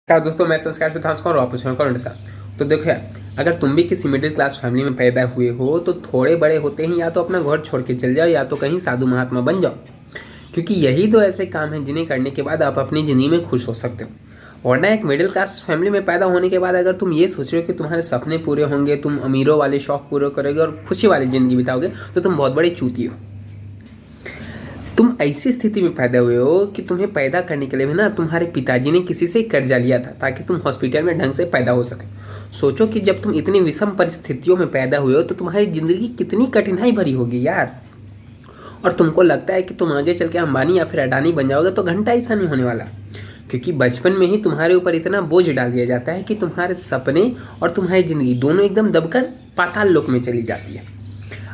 क्या दोस्तों, मैं संस्कार सिद्धांत और वापस हूँ कौन सा। तो देखो यार, अगर तुम भी किसी मिडिल क्लास फैमिली में पैदा हुए हो तो थोड़े बड़े होते ही या तो अपना घर छोड़ के चल जाओ या तो कहीं साधु महात्मा बन जाओ, क्योंकि यही दो ऐसे काम हैं जिन्हें करने के बाद आप अपनी ज़िंदगी में खुश हो सकते हो। वरना एक मिडिल क्लास फैमिली में पैदा होने के बाद अगर तुम ये सोच रहे हो कि तुम्हारे सपने पूरे होंगे, तुम अमीरों वाले शौक पूरे करोगे और खुशी वाली ज़िंदगी बिताओगे, तो तुम बहुत बड़े चूती हो। तुम ऐसी स्थिति में पैदा हुए हो कि तुम्हें पैदा करने के लिए भी ना तुम्हारे पिताजी ने किसी से कर्जा लिया था ताकि तुम हॉस्पिटल में ढंग से पैदा हो सके। सोचो कि जब तुम इतनी विषम परिस्थितियों में पैदा हुए हो तो तुम्हारी ज़िंदगी कितनी कठिनाई भरी होगी यार। और तुमको लगता है कि तुम आगे चल के अंबानी या फिर अडानी बन जाओगे, तो घंटा ऐसा नहीं होने वाला, क्योंकि बचपन में ही तुम्हारे ऊपर इतना बोझ डाल दिया जाता है कि तुम्हारे सपने और तुम्हारी ज़िंदगी दोनों एकदम दबकर पाताल लोक में चली जाती है।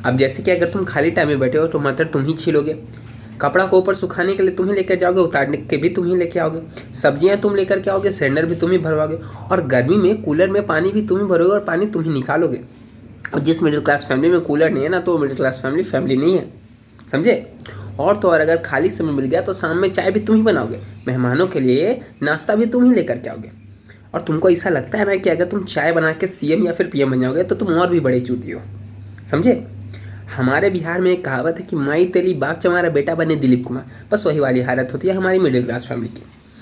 अब जैसे कि अगर तुम खाली टाइम में बैठे हो तो मटर तुम ही छीलोगे, कपड़ा को ऊपर सुखाने के लिए तुम ही लेकर जाओगे, उतारने के भी तुम ही लेके आओगे, सब्जियां तुम लेकर के आओगे, सिलेंडर भी तुम ही भरवाओगे, और गर्मी में कूलर में पानी भी तुम ही भरोगे और पानी तुम ही निकालोगे। और जिस मिडिल क्लास फैमिली में कूलर नहीं है ना, तो वो मिडिल क्लास फैमिली नहीं है, समझे। और तो और अगर खाली समय मिल गया तो शाम में चाय भी तुम ही बनाओगे, मेहमानों के लिए नाश्ता भी तुम ही लेकर के आओगे। और तुमको ऐसा लगता है ना कि अगर तुम चाय बना के सीएम या फिर पीएम बन जाओगे तो तुम और भी बड़े चूती हो, समझे। हमारे बिहार में एक कहावत है कि माई तेली बाप चमारा बेटा बने दिलीप कुमार, बस वही वाली हालत होती है हमारी मिडिल क्लास फैमिली की।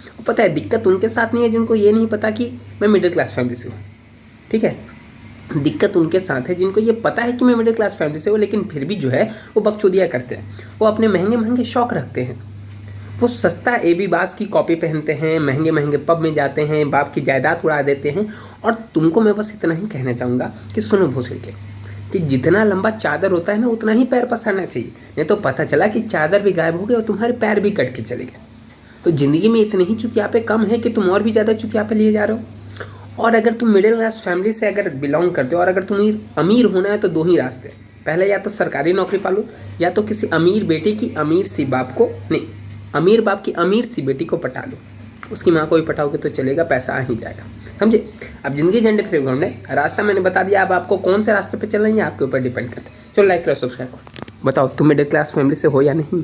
और पता है, दिक्कत उनके साथ नहीं है जिनको ये नहीं पता कि मैं मिडिल क्लास फैमिली से हूँ, ठीक है। दिक्कत उनके साथ है जिनको ये पता है कि मैं मिडिल क्लास फैमिली से हूँ, लेकिन फिर भी जो है वो बकचोदियाँ करते हैं। वो अपने महंगे महंगे शौक रखते हैं, वो सस्ता एबी बास की कॉपी पहनते हैं, महंगे महंगे पब में जाते हैं, बाप की जायदाद उड़ा देते हैं। और तुमको मैं बस इतना ही कहना चाहूँगा कि सुनो भोसड़ी के, कि जितना लंबा चादर होता है ना उतना ही पैर पसारना चाहिए, नहीं तो पता चला कि चादर भी गायब हो गई और तुम्हारे पैर भी कट के चले गए। तो ज़िंदगी में इतने ही चुतियापे कम है कि तुम और भी ज़्यादा चुतियापे लिए जा रहे हो। और अगर तुम मिडिल क्लास फैमिली से अगर बिलोंग करते हो और अगर तुम्हें अमीर होना है तो दो ही रास्ते, पहले या तो सरकारी नौकरी पालो या तो किसी अमीर बेटे की अमीर सी बाप को नहीं, अमीर बाप की अमीर सी बेटी को पटा लो। उसकी माँ को भी पटाओगे तो चलेगा, पैसा आ ही जाएगा, समझे। अब जिंदगी झंडे फिर घूमने रास्ता मैंने बता दिया, अब आपको कौन से रास्ते पे चलना है आपके ऊपर डिपेंड करता है। चलो लाइक करो, सब्सक्राइब करो। बताओ तुम मिडिल क्लास फैमिली से हो या नहीं।